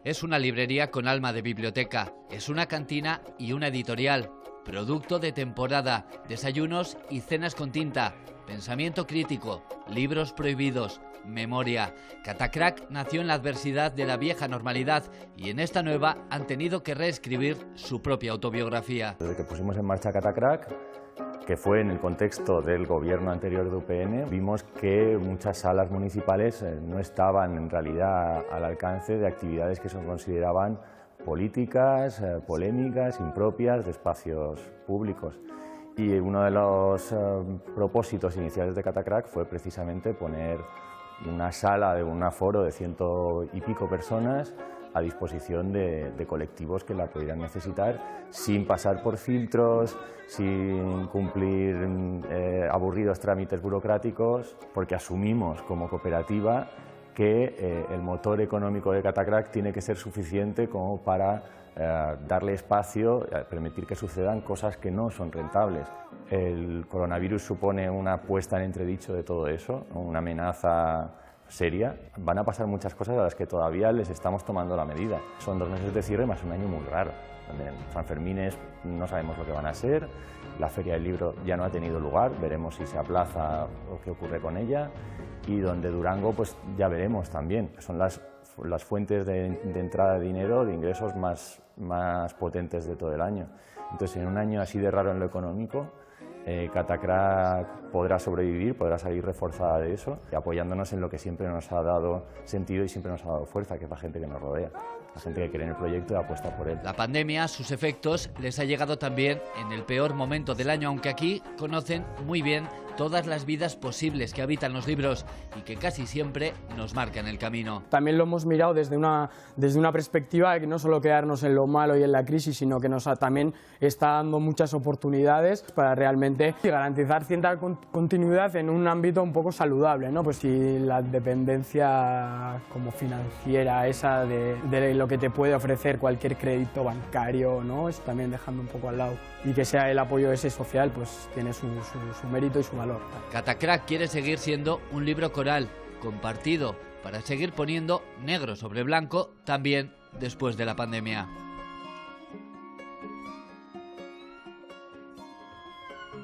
Es una librería con alma de biblioteca, es una cantina y una editorial. Producto de temporada, desayunos y cenas con tinta, pensamiento crítico, libros prohibidos, memoria. Catacrac nació en la adversidad de la vieja normalidad y en esta nueva han tenido que reescribir su propia autobiografía. Desde que pusimos en marcha Catacrac, que fue en el contexto del gobierno anterior de UPN, vimos que muchas salas municipales no estaban en realidad al alcance de actividades que se consideraban políticas, polémicas, impropias de espacios públicos. Y uno de los propósitos iniciales de Catacrac fue precisamente poner una sala de un aforo de 100 y pico personas a disposición de colectivos que la pudieran necesitar sin pasar por filtros, sin cumplir aburridos trámites burocráticos, porque asumimos como cooperativa que el motor económico de Catacrac tiene que ser suficiente como para darle espacio, permitir que sucedan cosas que no son rentables. El coronavirus supone una puesta en entredicho de todo eso, una amenaza seria. Van a pasar muchas cosas a las que todavía les estamos tomando la medida. Son 2 meses de cierre más un año muy raro. San Fermines no sabemos lo que van a ser, la Feria del Libro ya no ha tenido lugar, veremos si se aplaza o qué ocurre con ella, y donde Durango pues ya veremos también. Son las fuentes de entrada de dinero, de ingresos más potentes de todo el año. Entonces, en un año así de raro en lo económico, Catacrac podrá sobrevivir, podrá salir reforzada de eso, apoyándonos en lo que siempre nos ha dado sentido y siempre nos ha dado fuerza, que es la gente que nos rodea, la gente que cree en el proyecto y apuesta por él. La pandemia, sus efectos, les ha llegado también en el peor momento del año, aunque aquí conocen muy bien todas las vidas posibles que habitan los libros y que casi siempre nos marcan el camino. También lo hemos mirado desde una perspectiva de que no solo quedarnos en lo malo y en la crisis, sino que nos también está dando muchas oportunidades para realmente garantizar cierta continuidad en un ámbito un poco saludable, ¿no? Pues si la dependencia como financiera esa de lo que te puede ofrecer cualquier crédito bancario, ¿no? Es también dejando un poco al lado, y que sea el apoyo ese social, pues tiene su mérito y su valor. Catacrac quiere seguir siendo un libro coral, compartido, para seguir poniendo negro sobre blanco también después de la pandemia.